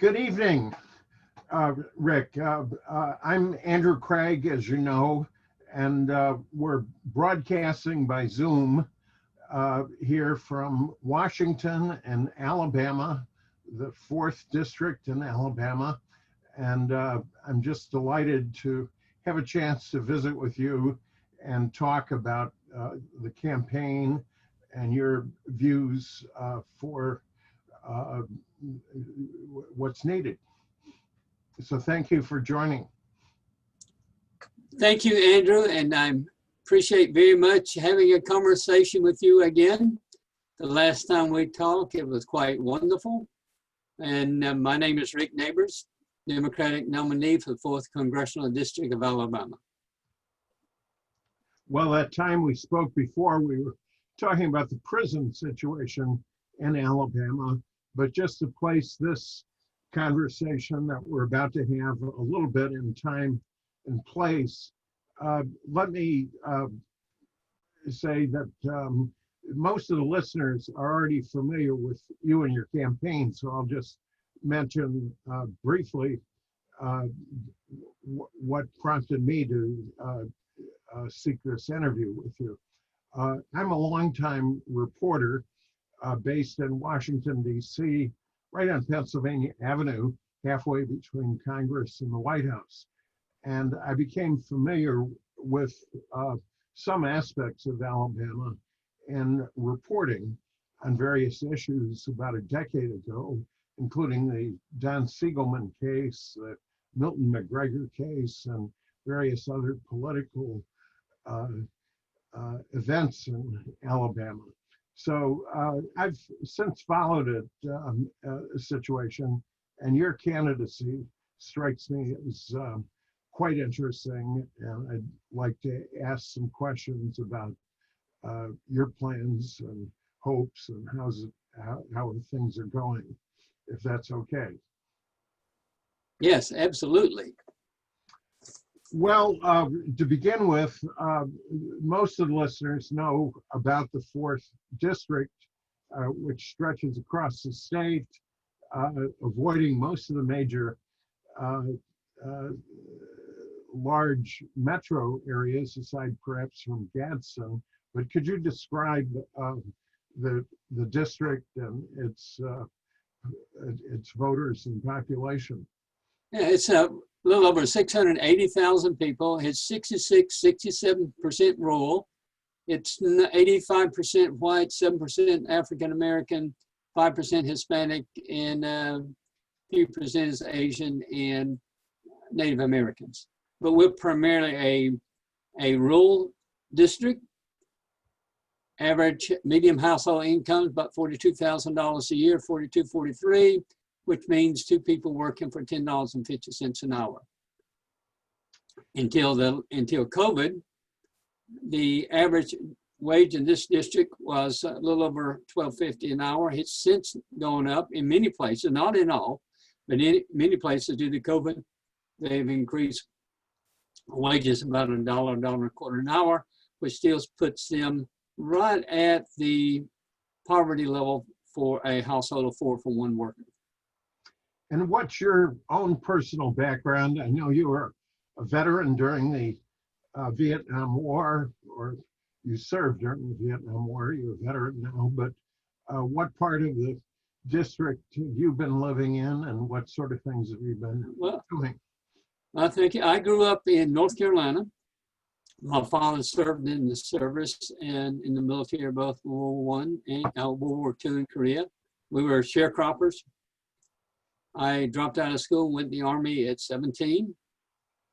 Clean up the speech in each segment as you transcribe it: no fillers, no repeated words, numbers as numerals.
Good evening, Rick. I'm Andrew Kreig, as you know, and we're broadcasting by Zoom here from Washington and Alabama, the 4th District in Alabama. And I'm just delighted to have a chance to visit with you and talk about the campaign and your views for what's needed. So thank you for joining. Thank you, Andrew, and I appreciate very much having a conversation with you again. The last time we talked, it was quite wonderful. And my name is Rick Neighbors, Democratic nominee for the 4th Congressional District of Alabama. Well, that time we spoke before, we were talking about the prison situation in Alabama, but just to place this conversation that we're about to have a little bit in time and place, let me say that most of the listeners are already familiar with you and your campaign, so I'll just mention briefly what prompted me to seek this interview with you. I'm a longtime reporter based in Washington, D.C., right on Pennsylvania Avenue, halfway between Congress and the White House. And I became familiar with some aspects of Alabama in reporting on various issues about a decade ago, including the Don Siegelman case, the Milton McGregor case, and various other political events in Alabama. So I've since followed a situation, and your candidacy strikes me as quite interesting, and I'd like to ask some questions about your plans and hopes and how things are going, if that's okay. Yes, absolutely. Well, to begin with, most of the listeners know about the 4th District, which stretches across the state, avoiding most of the major large metro areas, aside perhaps from Gadsden. But could you describe the district and its voters and population? Yeah, it's a little over 680,000 people. It's 67% rural. It's 85% white, 7% African American, 5% Hispanic, and a few percent is Asian and Native Americans. But we're primarily a rural district. Average medium household income is about $42,000 a year, 42, 43, which means 2 people working for $10.50 an hour. Until COVID, the average wage in this district was a little over $12.50 an hour. It's since gone up in many places, not in all, but in many places due to COVID, they've increased wages about $1, $1.25 an hour, which still puts them right at the poverty level for a household of 4 for 1 worker. And what's your own personal background? I know you were a veteran during the Vietnam War, or you served during the Vietnam War. You're a veteran now, but what part of the district have you been living in, and what sort of things have you been doing? I think I grew up in North Carolina. My father served in the service and in the military, both World War I and World War II in Korea. We were sharecroppers. I dropped out of school, went in the Army at 17,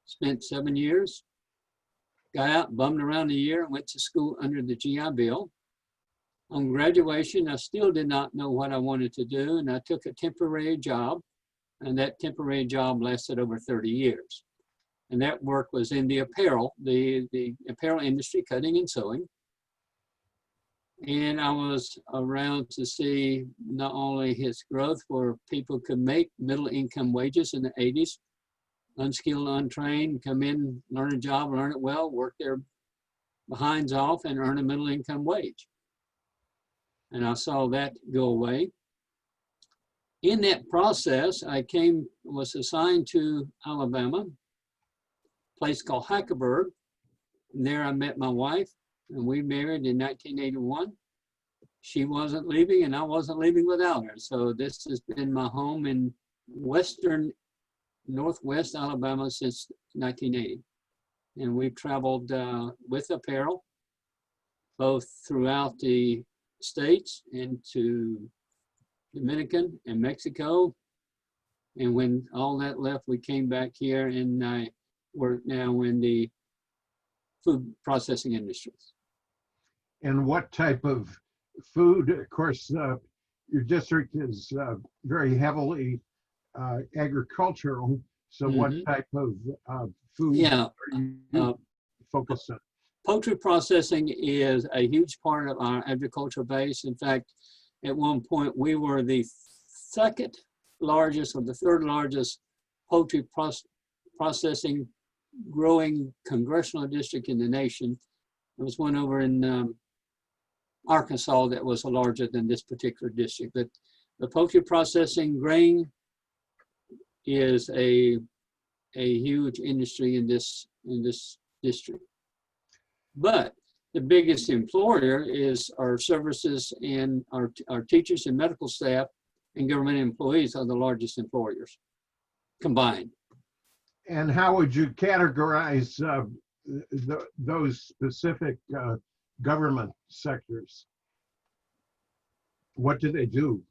spent 7 years, got out, bummed around a year, and went to school under the GI Bill. On graduation, I still did not know what I wanted to do, and I took a temporary job, and that temporary job lasted over 30 years. And that work was in the apparel industry, cutting and sewing. And I was around to see not only his growth where people could make middle income wages in the 80s, unskilled, untrained, come in, learn a job, learn it well, work their behinds off and earn a middle income wage. And I saw that go away. in that process, I was assigned to Alabama, a place called Hackeberg. And there I met my wife, and we married in 1981. She wasn't leaving, and I wasn't leaving without her. So this has been my home in northwest Alabama since 1980. And we've traveled with apparel, both throughout the states and to Dominican and Mexico. And when all that left, we came back here, and I work now in the food processing industries. And what type of food? Of course, your district is very heavily agricultural. So what type of food are you focused on? Poultry processing is a huge part of our agriculture base. In fact, at one point, we were the second largest or the third largest poultry processing growing congressional district in the nation. There was one over in Arkansas that was larger than this particular district. But the poultry processing grain is a huge industry in this district. But the biggest employer is our services, and our teachers and medical staff and government employees are the largest employers combined. And how would you categorize those specific government sectors? What do they do?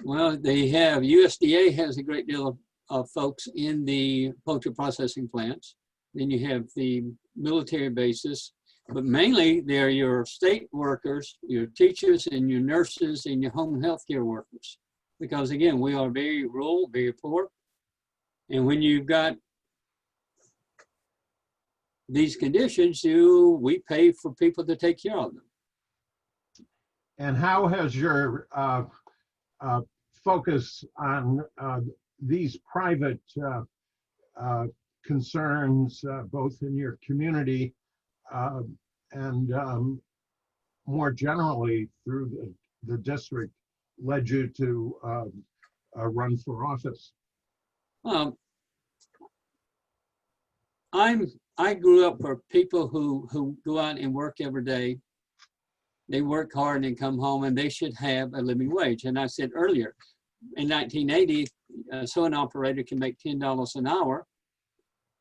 Well, USDA has a great deal of folks in the poultry processing plants. Then you have the military bases, but mainly they're your state workers, your teachers and your nurses and your home health care workers. Because again, we are very rural, very poor. And when you've got these conditions, we pay for people to take care of them. And how has your focus on these private concerns, both in your community and more generally through the district, led you to run for office? I grew up for people who go out and work every day. They work hard and come home, and they should have a living wage. And I said earlier, in 1980, so an operator can make $10 an hour,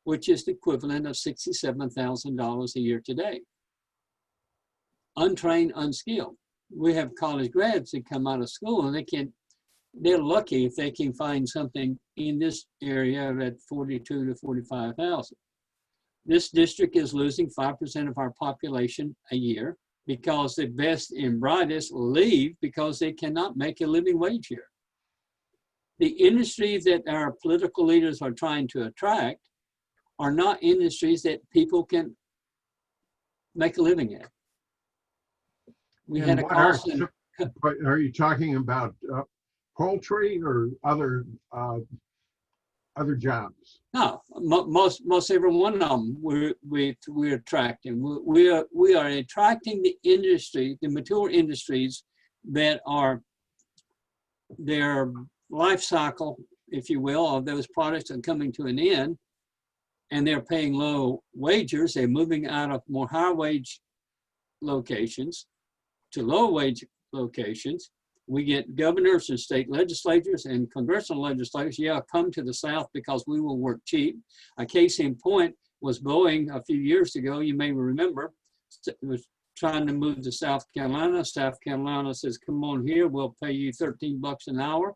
which is the equivalent of $67,000 a year today. Untrained, unskilled. We have college grads that come out of school, and they're lucky if they can find something in this area at 42 to 45,000. This district is losing 5% of our population a year because the best and brightest leave because they cannot make a living wage here. The industries that our political leaders are trying to attract are not industries that people can make a living at. We had a cost. Are you talking about poultry or other jobs? No, most every one of them we're attracting. We are attracting the industry, the mature industries that are their life cycle, if you will, of those products are coming to an end, and they're paying low wages. They're moving out of more higher wage locations to low wage locations. We get governors and state legislatures and congressional legislators, come to the South because we will work cheap. A case in point was Boeing a few years ago, you may remember, was trying to move to South Carolina. South Carolina says, come on here, we'll pay you $13 an hour.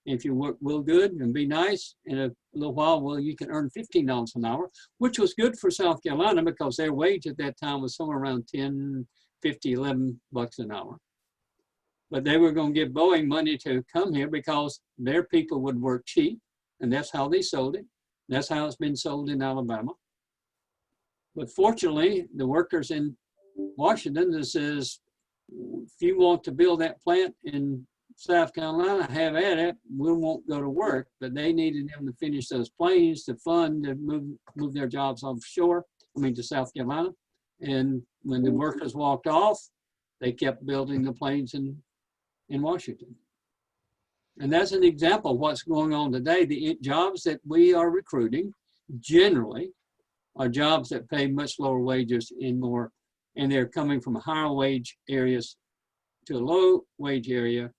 If you work real good and be nice, in a little while, you can earn $15 an hour, which was good for South Carolina because their wage at that time was somewhere around $10, $50, $11 an hour. But they were going to give Boeing money to come here because their people would work cheap, and that's how they sold it. That's how it's been sold in Alabama. But fortunately, the workers in Washington that says, if you want to build that plant in South Carolina, have at it, we won't go to work. But they needed them to finish those planes to fund to move their jobs offshore, to South Carolina. And when the workers walked off, they kept building the planes in Washington. And that's an example of what's going on today. The jobs that we are recruiting generally are jobs that pay much lower wages and they're coming from higher wage areas to a low wage area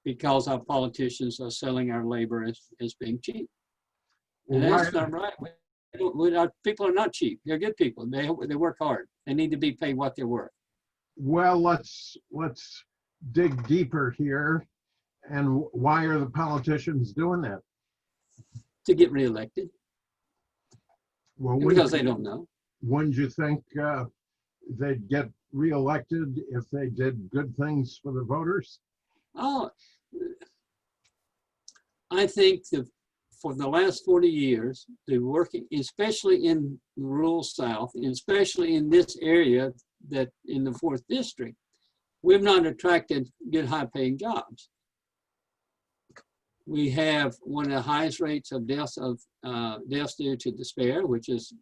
because our politicians are selling our labor as being cheap. And that's not right. Our people are not cheap. They're good people. They work hard. They need to be paid what they're worth. Well, let's dig deeper here. And why are the politicians doing that? To get reelected. Well, because they don't know. Wouldn't you think they'd get reelected if they did good things for the voters? Oh, I think for the last 40 years, they're working, especially in the rural South, and especially in this area that in the 4th District, we've not attracted good high-paying jobs. We have one of the highest rates of deaths due to despair, which is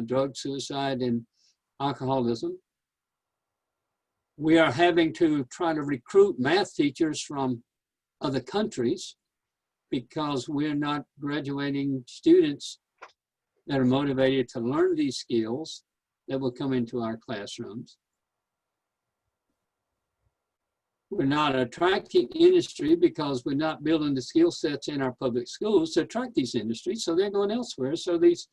drug, suicide, and alcoholism. We are having to try to recruit math teachers from other countries because we're not graduating students that are motivated to learn these skills that will come into our classrooms. We're not attracting industry because we're not building the skill sets in our public schools to attract these industries, so they're going elsewhere. So these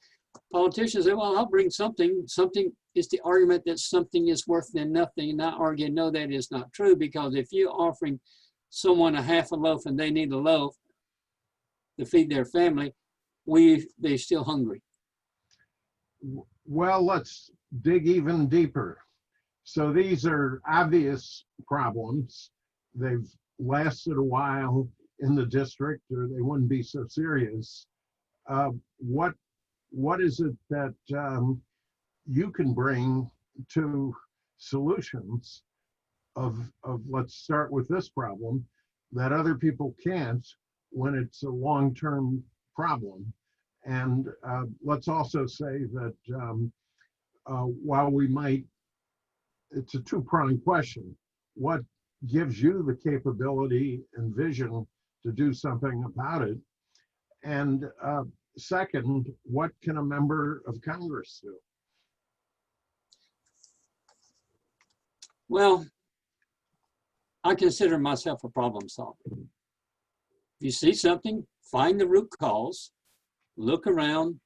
politicians say, well, I'll bring something. Something is the argument that something is worth than nothing, and I argue, no, that is not true, because if you're offering someone a half a loaf and they need a loaf to feed their family, they're still hungry. Well, let's dig even deeper. So these are obvious problems. They've lasted a while in the district, or they wouldn't be so serious. What is it that you can bring to solutions of let's start with this problem that other people can't when it's a long-term problem? And let's also say that while we might, it's a two-pronged question. What gives you the capability and vision to do something about it? And second, what can a member of Congress do? Well, I consider myself a problem solver. If you see something, find the root cause, look around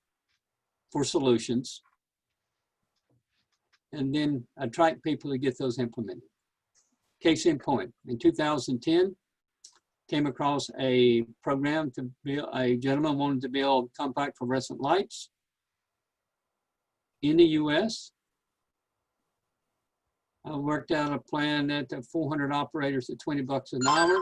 for solutions, and then attract people to get those implemented. Case in point, in 2010, came across a program to build, a gentleman wanted to build compact fluorescent lights in the US. I worked out a plan at 400 operators at $20 an hour.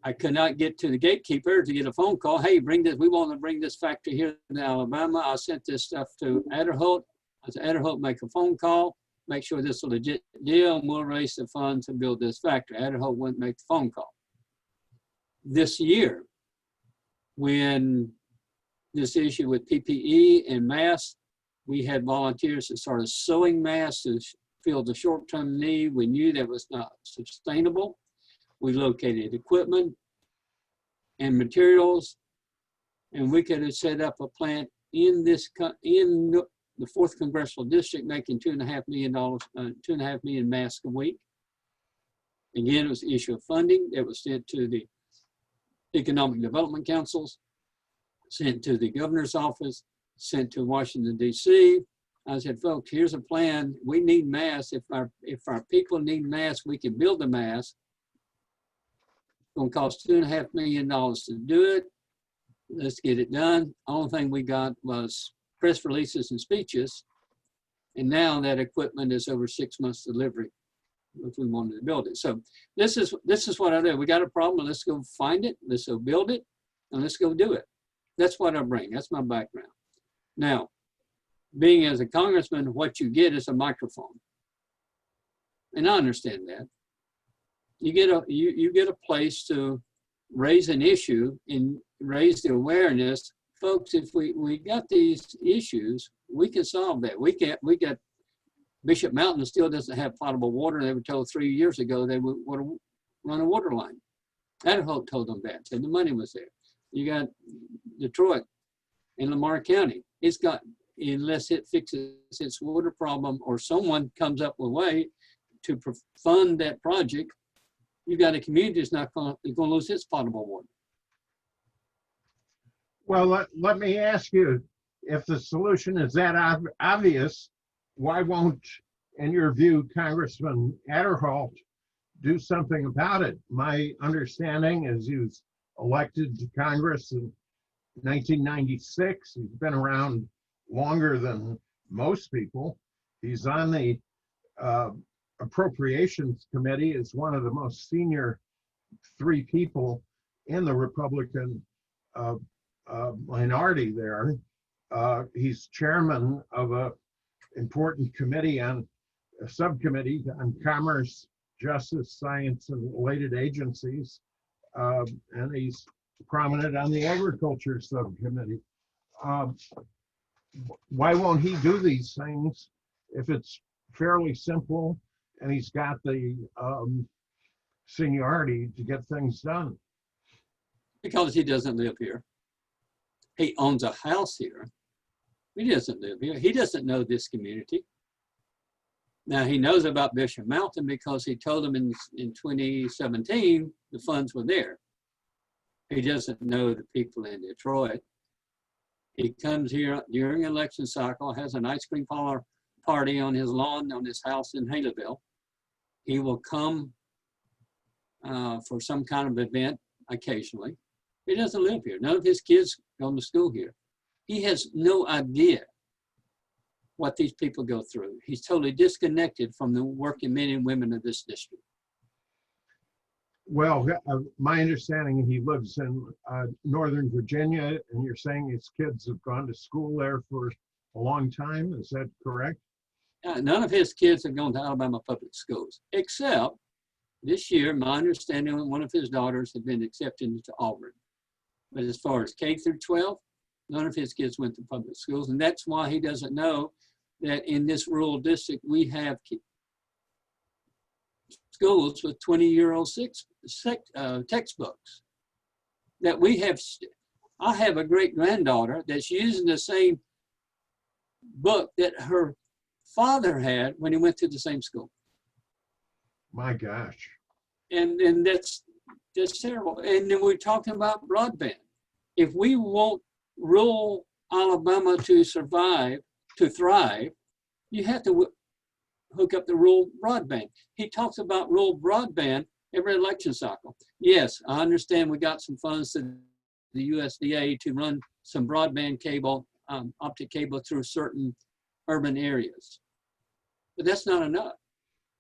I could not get to the gatekeeper to get a phone call. Hey, bring this. We want to bring this factory here in Alabama. I sent this stuff to Adderholt. I said, Adderholt, make a phone call, make sure this is a legit deal, and we'll raise the funds to build this factory. Adderholt wouldn't make the phone call. This year, when this issue with PPE and masks, we had volunteers that started sewing masks to fill the short-term need. We knew that was not sustainable. We located equipment and materials, and we could have set up a plant in the 4th Congressional District making $2.5 million masks a week. Again, it was the issue of funding that was sent to the Economic Development Councils, sent to the governor's office, sent to Washington, D.C. I said, folks, here's a plan. We need masks. If our people need masks, we can build the masks. It's going to cost $2.5 million to do it. Let's get it done. Only thing we got was press releases and speeches. And now that equipment is over 6 months delivery if we wanted to build it. So this is what I do. We got a problem. Let's go find it. Let's go build it. And let's go do it. That's what I bring. That's my background. Now, being as a congressman, what you get is a microphone. And I understand that. You get a place to raise an issue and raise the awareness. Folks, if we got these issues, we can solve that. We got Bishop Mountain still doesn't have potable water. They were told 3 years ago they would run a water line. Idaho told them that, said the money was there. You got Detroit and Lamar County. It's got, unless it fixes its water problem or someone comes up with a way to fund that project, you've got a community that's not going to lose its potable water. Well, let me ask you, if the solution is that obvious, why won't, in your view, Congressman Adderholt do something about it? My understanding is he was elected to Congress in 1996. He's been around longer than most people. He's on the Appropriations Committee, as one of the most senior 3 people in the Republican minority there. He's chairman of a important committee on a subcommittee on commerce, justice, science, and related agencies. And he's prominent on the agriculture subcommittee. Why won't he do these things if it's fairly simple and he's got the seniority to get things done? Because he doesn't live here. He owns a house here. He doesn't live here. He doesn't know this community. Now, he knows about Bishop Mountain because he told him in 2017 the funds were there. He doesn't know the people in Detroit. He comes here during election cycle, has an ice cream party on his lawn, on his house in Haleyville. He will come for some kind of event occasionally. He doesn't live here. None of his kids go to school here. He has no idea what these people go through. He's totally disconnected from the working men and women of this district. Well, my understanding, he lives in Northern Virginia, and you're saying his kids have gone to school there for a long time. Is that correct? None of his kids have gone to Alabama public schools, except this year, my understanding, one of his daughters had been accepted into Auburn. But as far as K through 12, none of his kids went to public schools. And that's why he doesn't know that in this rural district, we have schools with 20-year-old textbooks. That we have, I have a great-granddaughter that's using the same book that her father had when he went to the same school. My gosh. And that's terrible. And then we're talking about broadband. If we want rural Alabama to survive, to thrive, you have to hook up the rural broadband. He talks about rural broadband every election cycle. Yes, I understand we got some funds to the USDA to run some broadband cable, optic cable through certain urban areas. But that's not enough.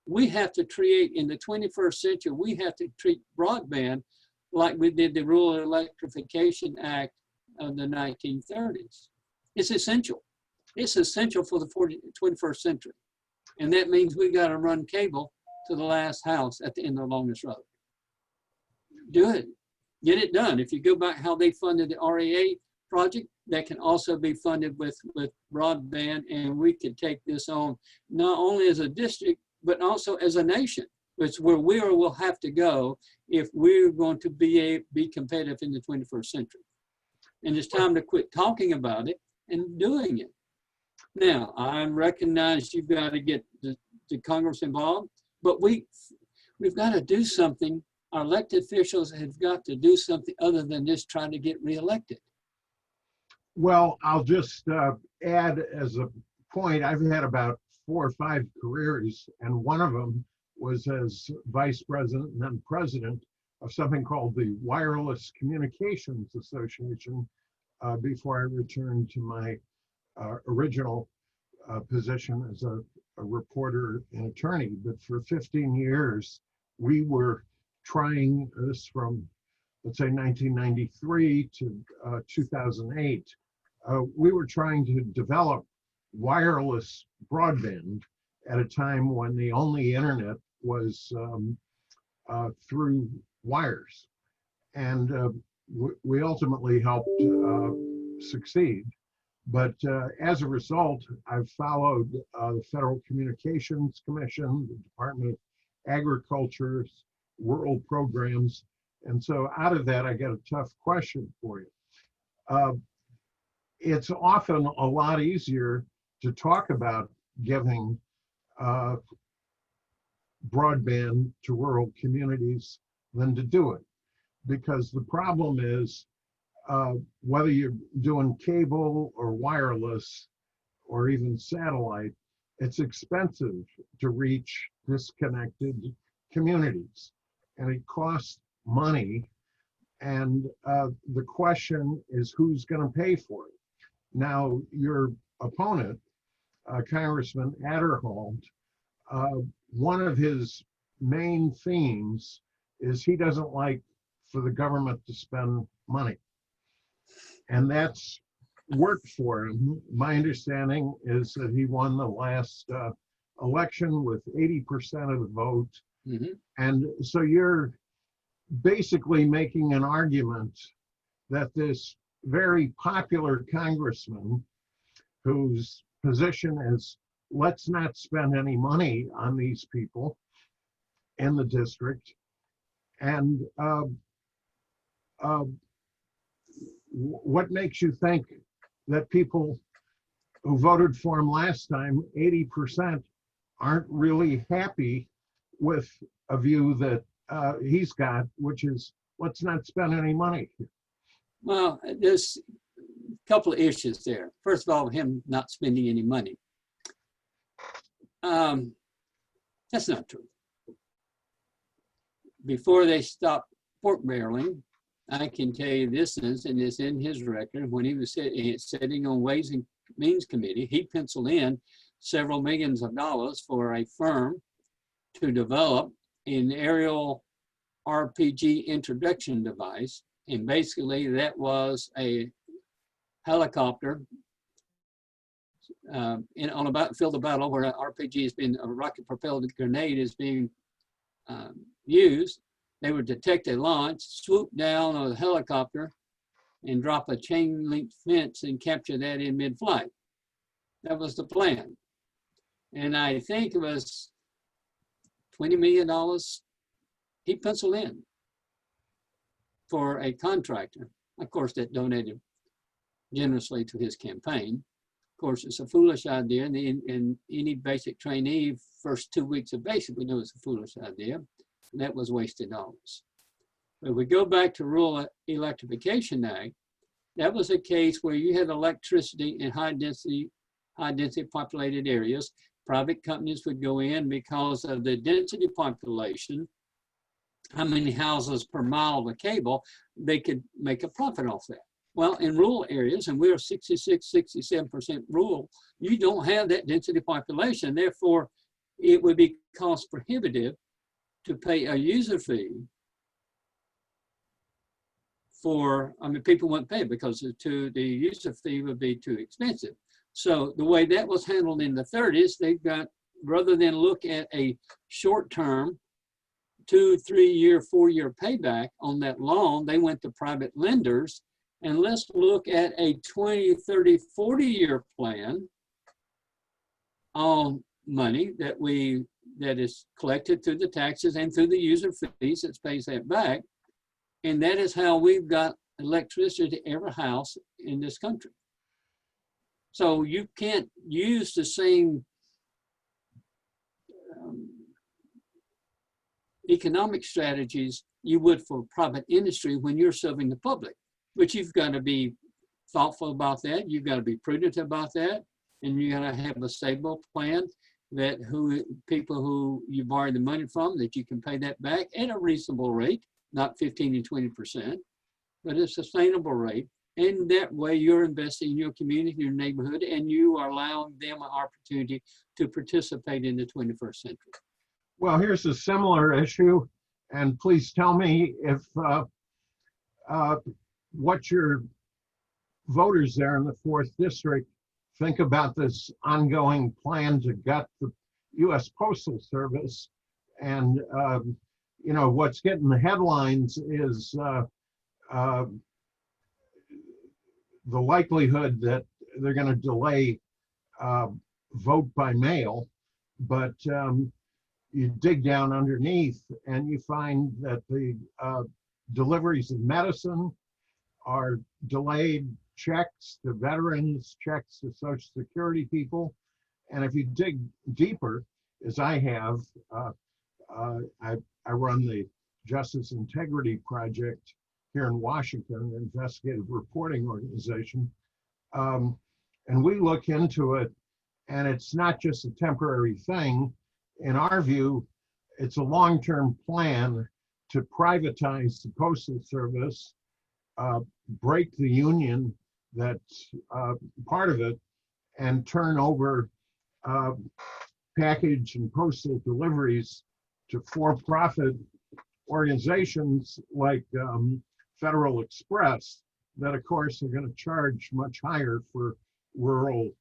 We have to create, in the 21st century, we have to treat broadband like we did the Rural Electrification Act of the 1930s. It's essential. It's essential for the 21st century. And that means we got to run cable to the last house at the end of the longest road. Do it. Get it done. If you go back how they funded the RAA project, that can also be funded with broadband, and we could take this on not only as a district, but also as a nation. It's where we will have to go if we're going to be competitive in the 21st century. And it's time to quit talking about it and doing it. Now, I recognize you've got to get the Congress involved, but we've got to do something. Our elected officials have got to do something other than just trying to get reelected. Well, I'll just add as a point, I've had about 4 or 5 careers, and one of them was as vice president and then president of something called the Wireless Communications Association before I returned to my original position as a reporter and attorney. But for 15 years, we were trying this from, let's say, 1993 to 2008. We were trying to develop wireless broadband at a time when the only internet was through wires. And we ultimately helped succeed. But as a result, I've followed the Federal Communications Commission, the Department of Agriculture's rural programs. And so out of that, I got a tough question for you. It's often a lot easier to talk about giving broadband to rural communities than to do it. Because the problem is, whether you're doing cable or wireless or even satellite, it's expensive to reach disconnected communities, and it costs money. And the question is, who's going to pay for it? Now, your opponent, Congressman Adderholt, one of his main themes is he doesn't like for the government to spend money. And that's worked for him. My understanding is that he won the last election with 80% of the vote. Mm-hmm. And so you're basically making an argument that this very popular congressman, whose position is, let's not spend any money on these people in the district, and what makes you think that people who voted for him last time, 80%, aren't really happy with a view that he's got, which is, let's not spend any money? Well, there's a couple of issues there. First of all, him not spending any money. That's not true. Before they stopped pork barreling, I can tell you this is, and it's in his record, when he was sitting on Ways and Means Committee, he penciled in several millions of dollars for a firm to develop an aerial RPG introduction device. And basically that was a helicopter on a field of battle where an RPG has been, a rocket propelled grenade is being used. They would detect a launch, swoop down on a helicopter, and drop a chain link fence and capture that in mid-flight. That was the plan. And I think it was $20 million he penciled in for a contractor. Of course, that donated generously to his campaign. Of course, it's a foolish idea, and any basic trainee, first 2 weeks of basic, we know it's a foolish idea. And that was wasted dollars. But if we go back to Rural Electrification Act, that was a case where you had electricity in high density populated areas. Private companies would go in because of the density population, how many houses per mile of cable, they could make a profit off that. Well, in rural areas, and we're 66, 67% rural, you don't have that density population. Therefore, it would be cost prohibitive to pay a user fee for, people wouldn't pay because the user fee would be too expensive. So the way that was handled in the 30s, they've got, rather than look at a short-term 2, 3 year, 4 year payback on that loan, they went to private lenders, and let's look at a 20, 30, 40 year plan on money that is collected through the taxes and through the user fees that pays that back. And that is how we've got electricity to every house in this country. So you can't use the same economic strategies you would for private industry when you're serving the public. But you've got to be thoughtful about that. You've got to be prudent about that. And you got to have a stable plan that people who you borrow the money from, that you can pay that back at a reasonable rate, not 15 and 20%, but a sustainable rate. And that way you're investing in your community, your neighborhood, and you are allowing them an opportunity to participate in the 21st century. Well, here's a similar issue, and please tell me if what your voters there in the 4th District think about this ongoing plan to gut the U.S. Postal Service. And, what's getting the headlines is the likelihood that they're going to delay vote by mail. But you dig down underneath and you find that the deliveries of medicine are delayed, checks to veterans, checks to Social Security people. And if you dig deeper, as I have, I run the Justice Integrity Project here in Washington, an investigative reporting organization. And we look into it, and it's not just a temporary thing. In our view, it's a long-term plan to privatize the Postal Service, break the union that's part of it, and turn over package and postal deliveries to for-profit organizations like Federal Express that, of course, are going to charge much higher for rural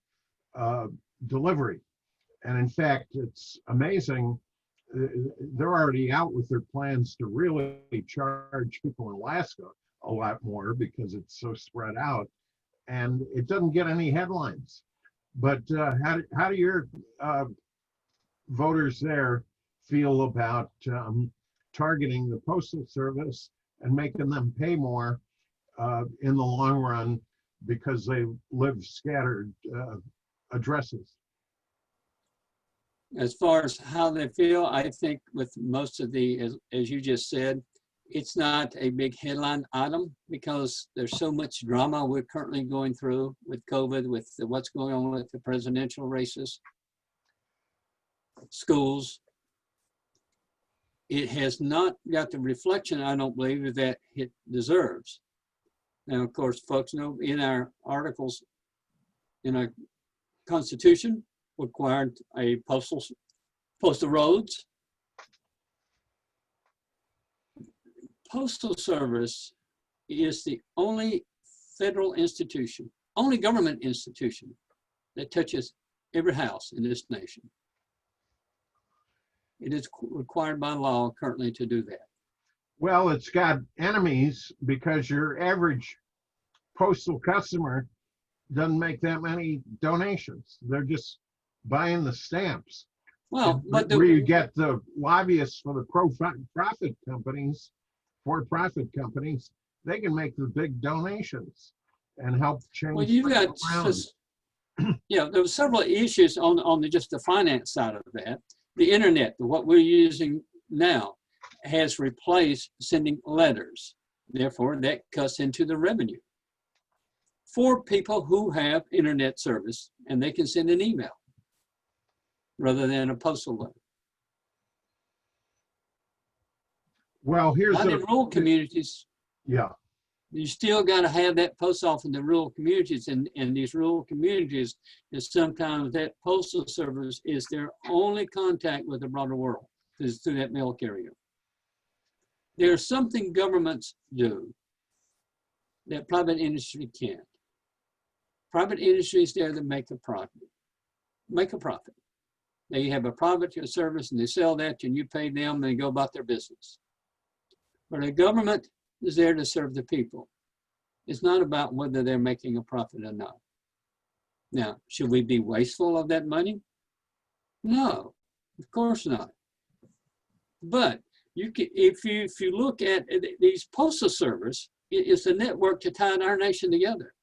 delivery. And in fact, it's amazing. They're already out with their plans to really charge people in Alaska a lot more because it's so spread out, and it doesn't get any headlines. But how do your voters there feel about targeting the Postal Service and making them pay more in the long run because they live scattered addresses? As far as how they feel, I think with most of the, as you just said, it's not a big headline item because there's so much drama we're currently going through with COVID, with what's going on with the presidential races, schools. It has not got the reflection, I don't believe, that it deserves. Now, of course, folks know in our articles, in our Constitution, required a postal roads. Postal Service is the only federal institution, only government institution that touches every house in this nation. It is required by law currently to do that. Well, it's got enemies because your average postal customer doesn't make that many donations. They're just buying the stamps. Well, but where you get the lobbyists for the profit companies, for-profit companies, they can make the big donations and help change. Well, you've got, yeah, there were several issues on just the finance side of that. The internet, what we're using now, has replaced sending letters. Therefore, that cuts into the revenue. For people who have internet service and they can send an email rather than a postal letter. Well, here's in rural communities. Yeah. You still got to have that post office in the rural communities, and these rural communities is sometimes that postal service is their only contact with the broader world is through that mail carrier. There's something governments do that private industry can't. Private industry is there to make a profit. They have a private service and they sell that and you pay them and they go about their business. But a government is there to serve the people. It's not about whether they're making a profit or not. Now, should we be wasteful of that money? No, of course not. But you can, if you look at these postal service, it's a network to tie our nation together.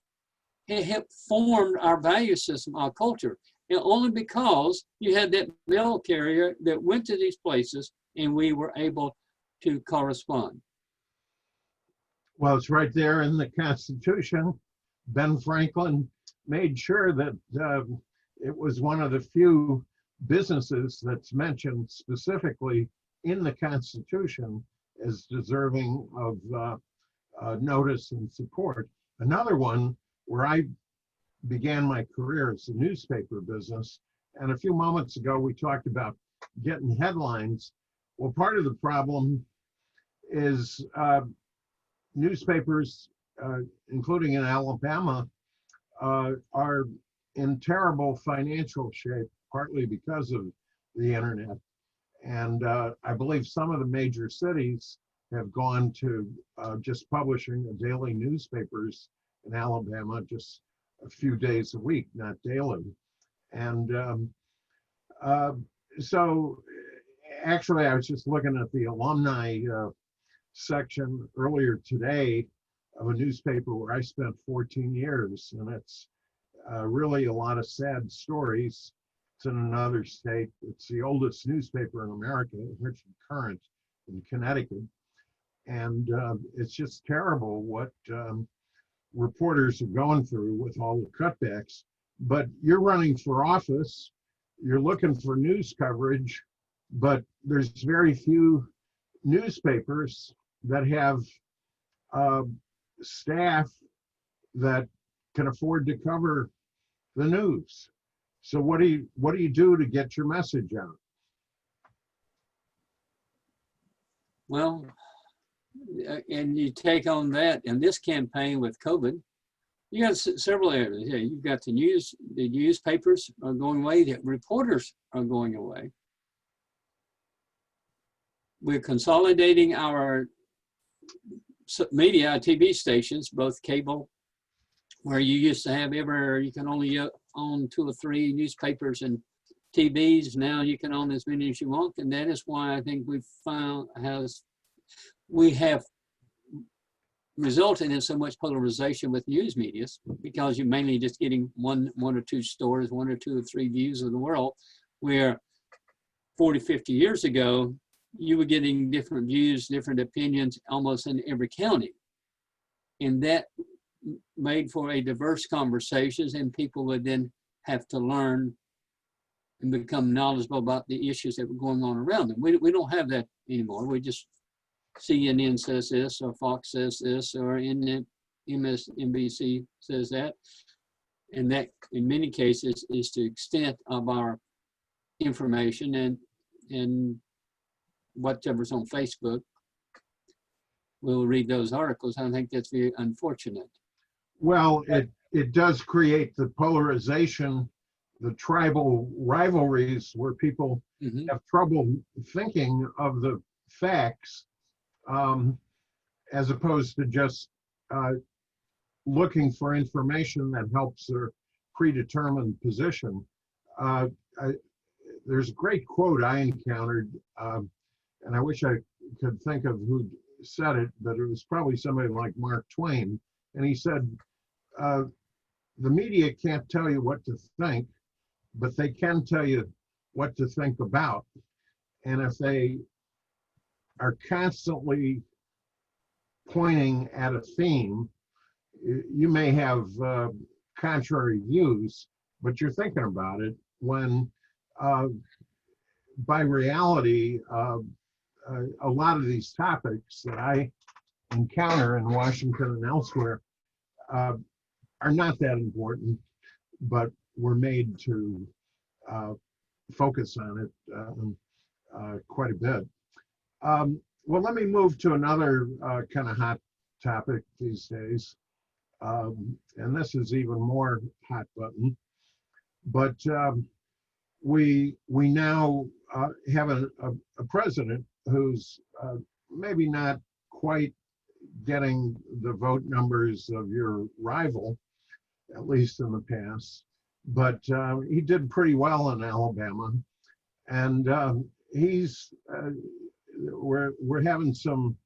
It helped form our value system, our culture, and only because you had that mail carrier that went to these places and we were able to correspond. Well, it's right there in the Constitution. Ben Franklin made sure that it was one of the few businesses that's mentioned specifically in the Constitution as deserving of notice and support. Another one where I began my career is the newspaper business. And a few moments ago, we talked about getting headlines. Well, part of the problem is newspapers, including in Alabama, are in terrible financial shape, partly because of the internet. And I believe some of the major cities have gone to just publishing daily newspapers in Alabama just a few days a week, not daily. And so Actually, I was just looking at the alumni section earlier today of a newspaper where I spent 14 years, and it's really a lot of sad stories. It's in another state. It's the oldest newspaper in America, Richard Current in Connecticut. And it's just terrible what reporters are going through with all the cutbacks. But you're running for office, you're looking for news coverage, but there's very few newspapers that have staff that can afford to cover the news. So what do you do to get your message out? Well, and you take on that in this campaign with COVID, you got several areas. Yeah, you've got the newspapers are going away, the reporters are going away. We're consolidating our media, TV stations, both cable, where you used to have you can only own 2 or 3 newspapers and TVs. Now you can own as many as you want, and that is why I think we have resulted in so much polarization with news medias, because you're mainly just getting one or two stories, 1 or 2 or 3 views of the world, where 40, 50 years ago, you were getting different views, different opinions almost in every county. And that made for a diverse conversations, and people would then have to learn and become knowledgeable about the issues that were going on around them. We don't have that anymore. We just CNN says this, or Fox says this, or MSNBC says that. And that, in many cases, is the extent of our information, and whatever's on Facebook, we'll read those articles. I think that's very unfortunate. Well, it does create the polarization, the tribal rivalries, where people have trouble thinking of the facts, as opposed to just looking for information that helps their predetermined position. There's a great quote I encountered, and I wish I could think of who said it, but it was probably somebody like Mark Twain. And he said, the media can't tell you what to think, but they can tell you what to think about. And if they are constantly pointing at a theme, you may have contrary views, but you're thinking about it, when by reality, a lot of these topics that I encounter in Washington and elsewhere are not that important, but we're made to focus on it quite a bit. Well, let me move to another kind of hot topic these days. And this is even more hot button. But we now have a president who's maybe not quite getting the vote numbers of your rival, at least in the past, but he did pretty well in Alabama, and we're having some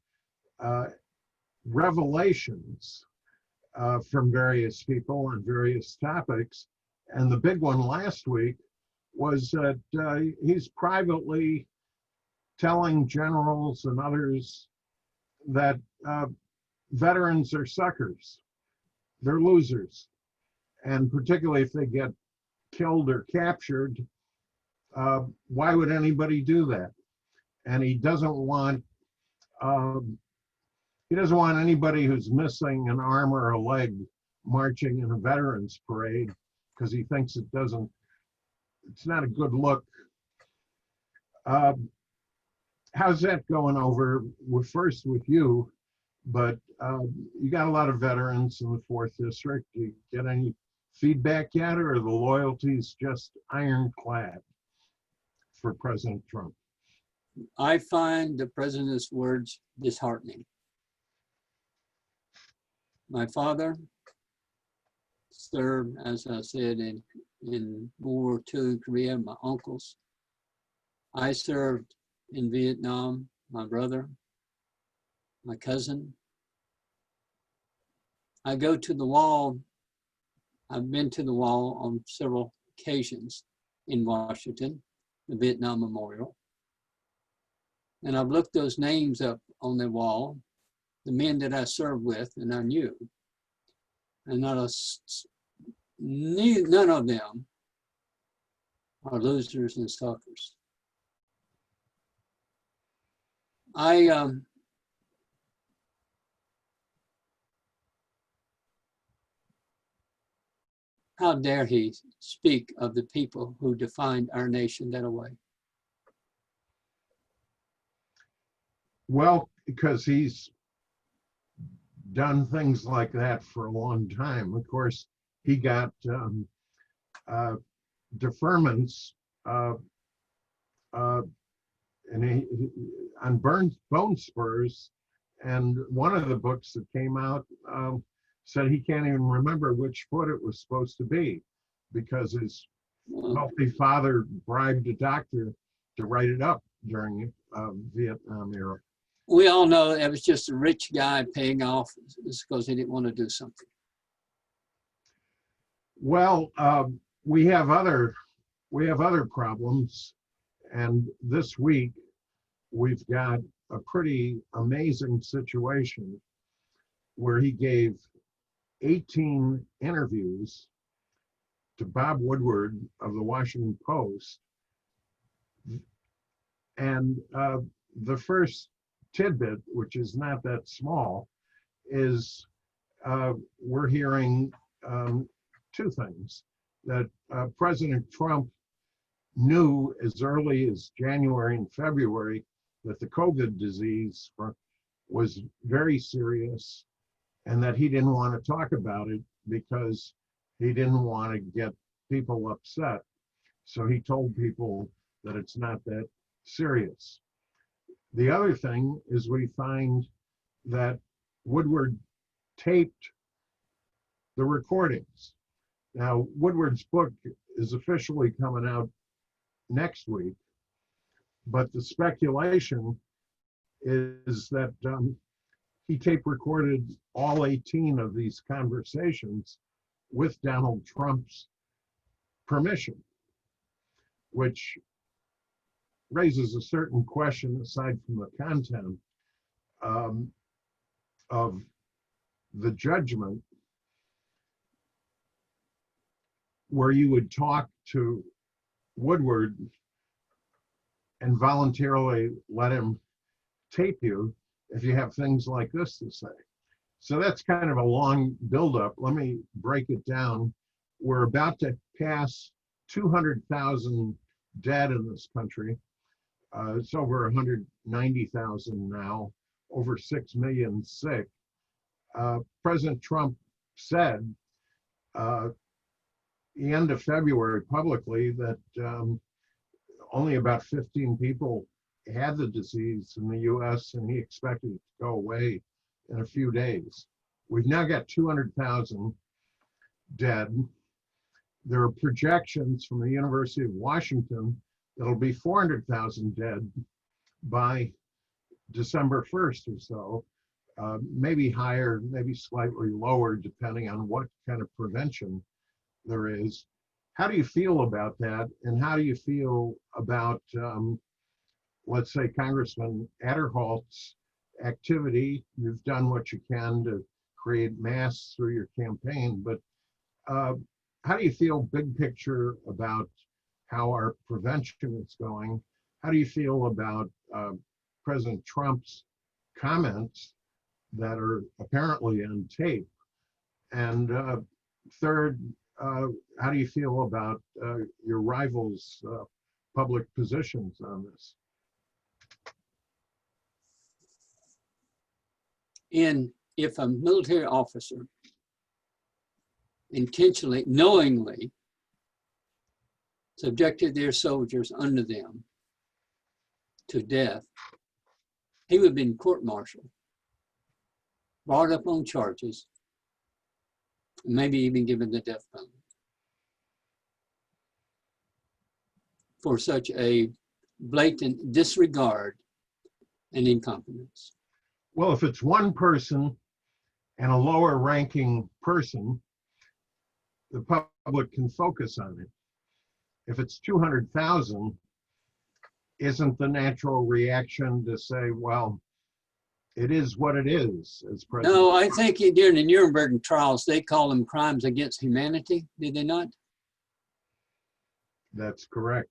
revelations from various people on various topics, and the big one last week was that he's privately telling generals and others that veterans are suckers, they're losers, and particularly if they get killed or captured, why would anybody do that? And he doesn't want anybody who's missing an arm or a leg marching in a veterans parade, because he thinks it's not a good look. How's that going over? First with you, but you got a lot of veterans in the 4th District. Do you get any feedback yet, or are the loyalties just ironclad for President Trump? I find the president's words disheartening. My father served, as I said, in World War II in Korea, my uncles. I served in Vietnam, my brother, my cousin. I go to the wall. I've been to the wall on several occasions in Washington, the Vietnam Memorial. And I've looked those names up on the wall, the men that I served with and I knew. And none of them are losers and suckers. How dare he speak of the people who defined our nation that way? Well, because he's done things like that for a long time. Of course, he got deferments on bone spurs, and one of the books that came out said he can't even remember which foot it was supposed to be because his wealthy father bribed a doctor to write it up during Vietnam era. We all know it was just a rich guy paying off because he didn't want to do something. Well, we have other problems, and this week we've got a pretty amazing situation where he gave 18 interviews to Bob Woodward of the Washington Post, and the first tidbit, which is not that small, is we're hearing two things. That President Trump knew as early as January and February that the COVID disease was very serious and that he didn't want to talk about it because he didn't want to get people upset. So he told people that it's not that serious. The other thing is we find that Woodward taped the recordings. Now, Woodward's book is officially coming out next week, but the speculation is that he tape recorded all 18 of these conversations with Donald Trump's permission, which raises a certain question aside from the content of the judgment, where you would talk to Woodward and voluntarily let him tape you if you have things like this to say. So that's kind of a long buildup. Let me break it down. We're about to pass 200,000 dead in this country. It's over 190,000 now, over 6 million sick. President Trump said the end of February publicly that only about 15 people had the disease in the US, and he expected it to go away in a few days. We've now got 200,000 dead. There are projections from the University of Washington that'll be 400,000 dead by December 1st or so, maybe higher, maybe slightly lower, depending on what kind of prevention there is. How do you feel about that? And how do you feel about, let's say, Congressman Adderholt's activity? You've done what you can to create mass through your campaign, but how do you feel big picture about how our prevention is going? How do you feel about President Trump's comments that are apparently on tape? And third, how do you feel about your rivals' public positions on this? If a military officer intentionally, knowingly subjected their soldiers under them to death, he would have been court-martialed, brought up on charges, maybe even given the death penalty for such a blatant disregard and incompetence. Well, if it's one person and a lower ranking person, the public can focus on it. If it's 200,000, isn't the natural reaction to say, well, it is what it is, as President? No, I think during the Nuremberg trials, they call them crimes against humanity, did they not? That's correct.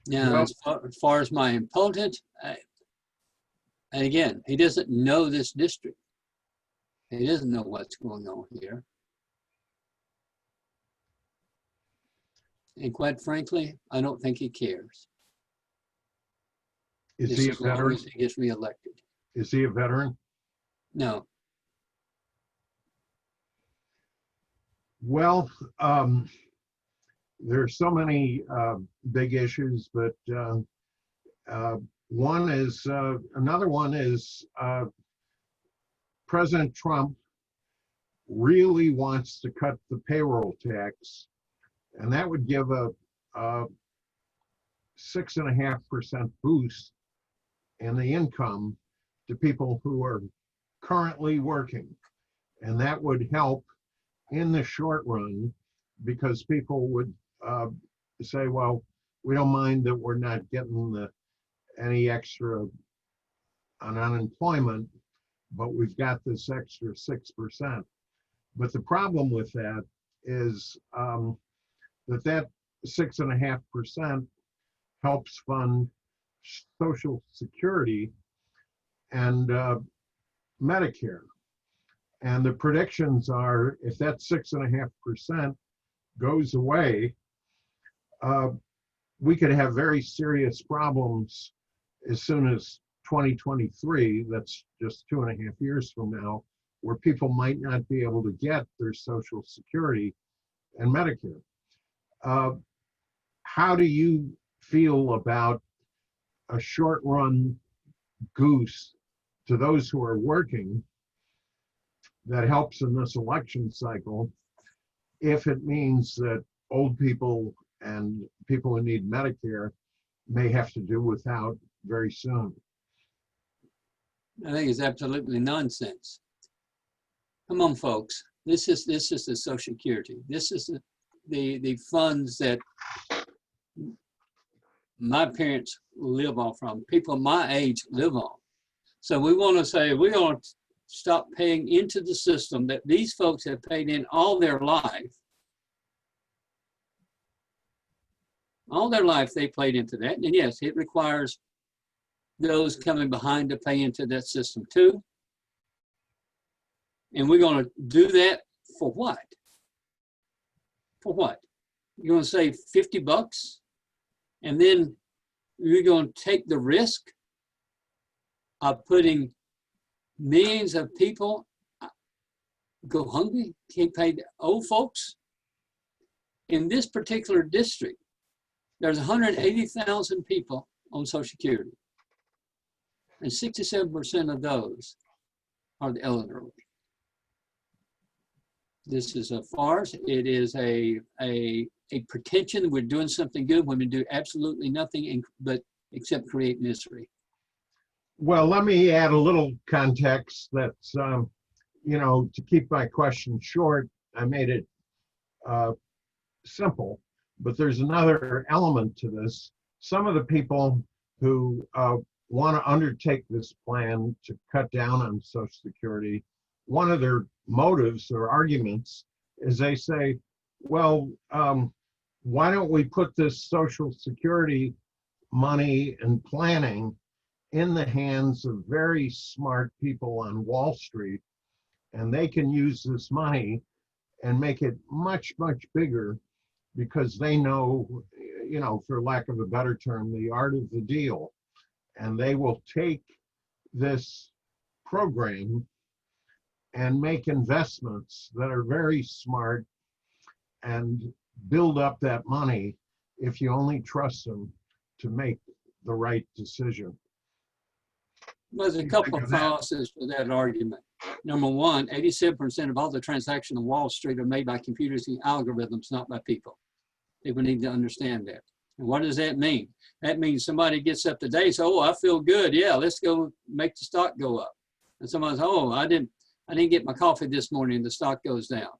Now, Well, as far as my impotent, and again, he doesn't know this district. He doesn't know what's going on here. And quite frankly, I don't think he cares. is Just he a as long veteran? as he gets reelected. Is he a veteran? No. Well, there are so many big issues, but another one is President Trump really wants to cut the payroll tax, and that would give a 6.5% boost in the income to people who are currently working. And that would help in the short run, because people would say, well, we don't mind that we're not getting any extra on unemployment, but we've got this extra 6%. But the problem with that is that 6.5% helps fund Social Security and Medicare. And the predictions are, if that 6.5% goes away, we could have very serious problems as soon as 2023. That's just 2.5 years from now, where people might not be able to get their Social Security and Medicare. How do you feel about a short run goose to those who are working that helps in this election cycle, if it means that old people and people who need Medicare may have to do without very soon? I think it's absolutely nonsense. Come on, folks. This is the Social Security. This is the funds that my parents live on, from people my age live on. So we want to say, we want to stop paying into the system that these folks have paid in all their life. All their life they played into that. And yes, it requires those coming behind to pay into that system too. And we're going to do that for what? For what? You're going to save $50 and then you're going to take the risk of putting millions of people go hungry, can't pay the old folks. In this particular district, there's 180,000 people on Social Security, and 67% of those are the elderly. This is a farce. It is a pretension that we're doing something good when we do absolutely nothing but except create misery. Well, let me add a little context that's, to keep my question short, I made it simple, but there's another element to this. Some of the people who want to undertake this plan to cut down on Social Security, one of their motives or arguments is they say, well, why don't we put this Social Security money and planning in the hands of very smart people on Wall Street, and they can use this money and make it much, much bigger, because they know, for lack of a better term, the art of the deal. And they will take this program and make investments that are very smart and build up that money if you only trust them to make the right decision. There's a couple of fallacies for that argument. Number one, 87% of all the transactions on Wall Street are made by computers and algorithms, not by people. People need to understand that. And what does that mean? That means somebody gets up today and says, oh, I feel good. Yeah, let's go make the stock go up. And somebody says, oh, I didn't get my coffee this morning, the stock goes down.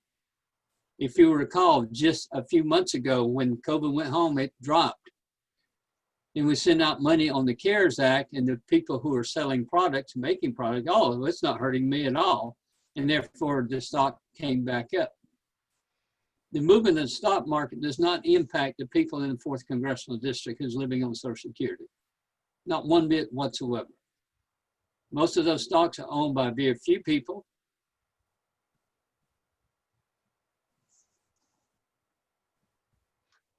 If you recall, just a few months ago when COVID went home, it dropped. And we send out money on the CARES Act, and the people who are selling products, making products, oh, it's not hurting me at all. And therefore, the stock came back up. The movement of the stock market does not impact the people in the 4th Congressional District who's living on Social Security. Not one bit whatsoever. Most of those stocks are owned by very few people.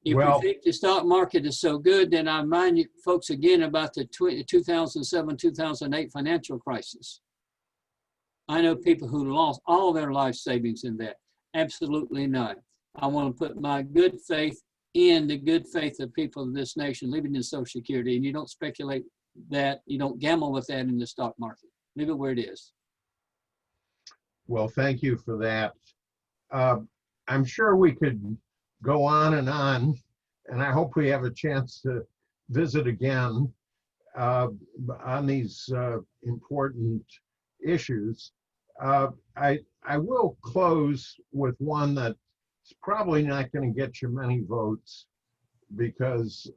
If Well, we think the stock market is so good, then I remind you folks again about the 2007-2008 financial crisis. I know people who lost all their life savings in that. Absolutely none. I want to put my good faith in the good faith of people of this nation living in Social Security, and you don't speculate that, you don't gamble with that in the stock market. Leave it where it is. well, thank you for that. I'm sure we could go on, and I hope we have a chance to visit again on these important issues. I will close with one that's probably not going to get you many votes because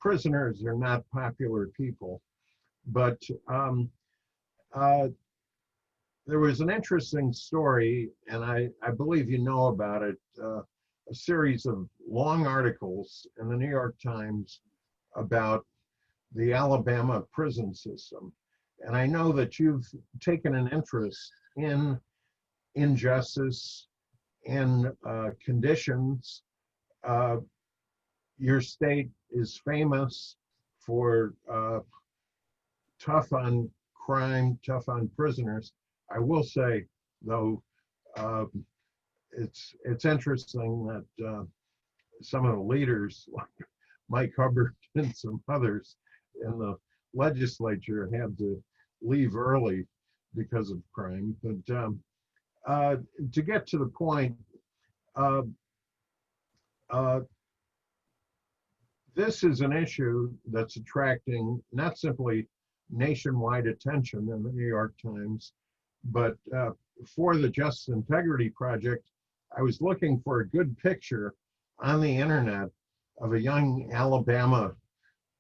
prisoners are not popular people. But there was an interesting story, and I believe you know about it, a series of long articles in the New York Times about the Alabama prison system. And I know that you've taken an interest in injustice, in conditions. Your state is famous for tough on crime, tough on prisoners. I will say, though, it's interesting that some of the leaders, like Mike Hubbard and some others in the legislature, had to leave early because of crime. But to get to the point, this is an issue that's attracting not simply nationwide attention in the New York Times, but for the Justice Integrity Project, I was looking for a good picture on the internet of a young Alabama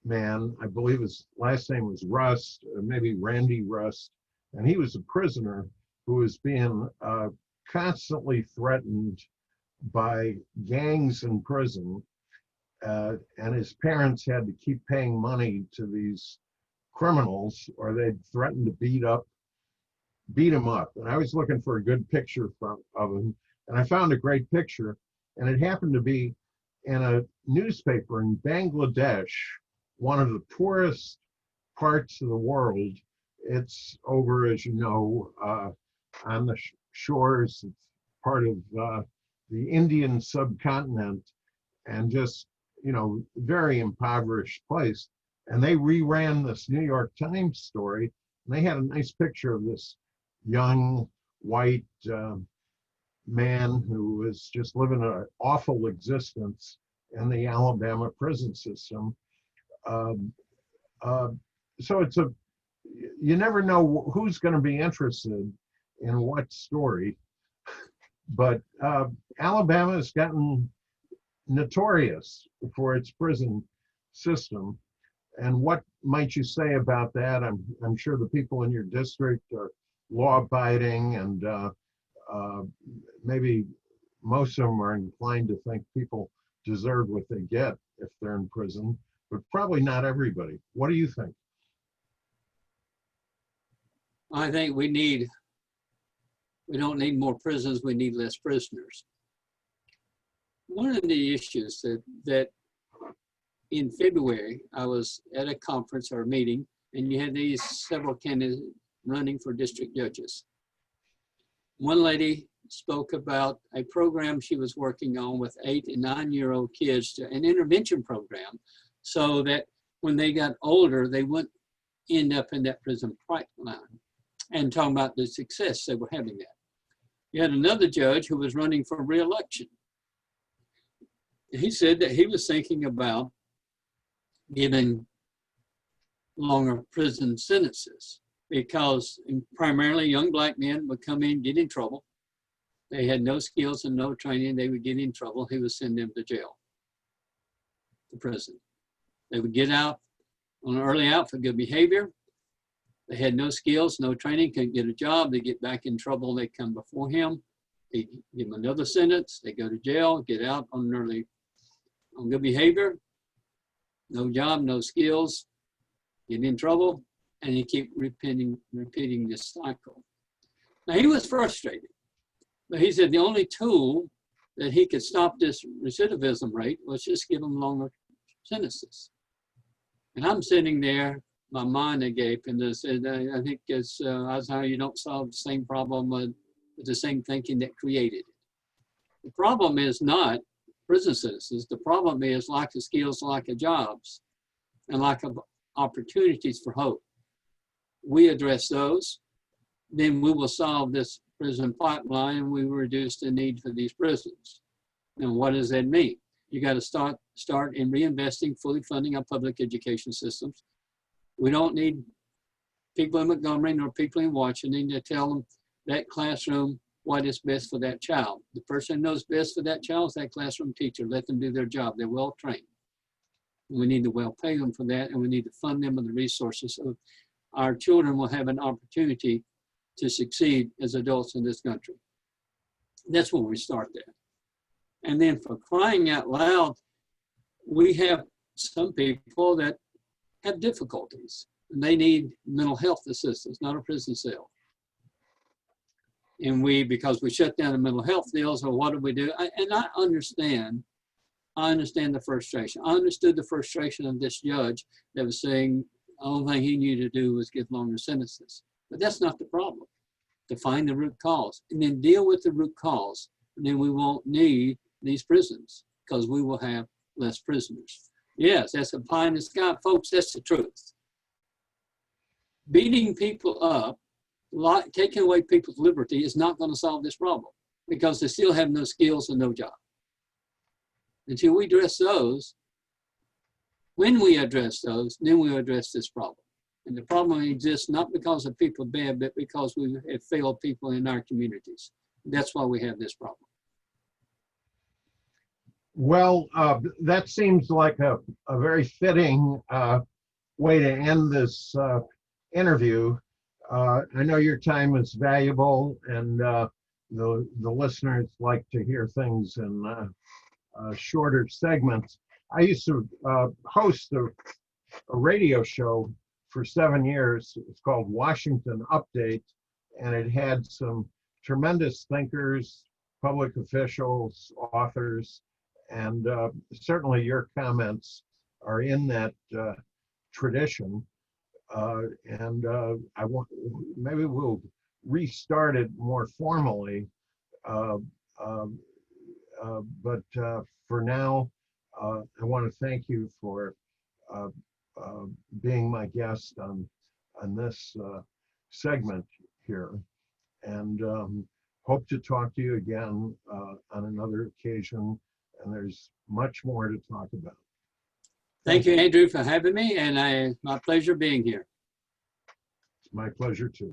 man. I believe his last name was Rust, or maybe Randy Rust, and he was a prisoner who was being constantly threatened by gangs in prison, and his parents had to keep paying money to these criminals, or they'd threaten to beat him up. And I was looking for a good picture of him, and I found a great picture, and it happened to be in a newspaper in Bangladesh, one of the poorest parts of the world. It's over, as you know, on the shores. It's part of the Indian subcontinent, and just, you know, very impoverished place. And they reran this New York Times story, and they had a nice picture of this young white man who was just living an awful existence in the Alabama prison system. So it's you never know who's going to be interested in what story, but Alabama has gotten notorious for its prison system. And what might you say about that? I'm sure the people in your district are law-abiding, and maybe most of them are inclined to think people deserve what they get if they're in prison, but probably not everybody. What do you think? I think we don't need more prisons, we need less prisoners. One of the issues that in February, I was at a conference or a meeting, and you had these several candidates running for district judges. One lady spoke about a program she was working on with 8 and 9-year-old kids, an intervention program, so that when they got older, they wouldn't end up in that prison pipeline. and talking about the success they were having there. You had another judge who was running for re-election. He said that he was thinking about giving longer prison sentences because primarily young black men would come in, get in trouble. They had no skills and no training. They would get in trouble. He would send them to jail, to prison. They would get out on an early out for good behavior. They had no skills, no training, couldn't get a job. They get back in trouble. They come before him. They give them another sentence. They go to jail, get out on good behavior, no job, no skills, get in trouble, and you keep repeating this cycle. Now, he was frustrated, but he said the only tool that he could stop this recidivism rate was just give them longer sentences. And I'm sitting there, my mind agape, and I said, I think that's how you don't solve the same problem with the same thinking that created it. The problem is not prison sentences. The problem is lack of skills, lack of jobs, and lack of opportunities for hope. We address those, then we will solve this prison pipeline and we will reduce the need for these prisons. And what does that mean? You got to start in reinvesting, fully funding our public education systems. We don't need people in Montgomery nor people in Washington to tell them that classroom what is best for that child. The person who knows best for that child is that classroom teacher. Let them do their job. They're well trained. We need to well pay them for that, and we need to fund them with the resources so our children will have an opportunity to succeed as adults in this country. That's where we start there. And then for crying out loud, we have some people that have difficulties and they need mental health assistance, not a prison cell. And because we shut down the mental health deals, or what do we do? I understand the frustration. I understood the frustration of this judge that was saying the only thing he needed to do was give longer sentences. But that's not the problem. To find the root cause and then deal with the root cause, and then we won't need these prisons because we will have less prisoners. Yes, that's a pie in the sky, folks. That's the truth. Beating people up, taking away people's liberty is not going to solve this problem because they still have no skills and no job. Until we address those, when we address those, then we address this problem. And the problem exists not because of people bad, but because we have failed people in our communities. That's why we have this problem. Well, that seems like a very fitting way to end this interview. I know your time is valuable, and the listeners like to hear things in shorter segments. I used to host a radio show for 7 years. It's called Washington Update, and it had some tremendous thinkers, public officials, authors, and certainly your comments are in that tradition. And maybe we'll restart it more formally. But for now, I want to thank you for being my guest on this segment here, and hope to talk to you again on another occasion. And there's much more to talk about. Thank you, Andrew, for having me, and my pleasure being here. It's my pleasure too.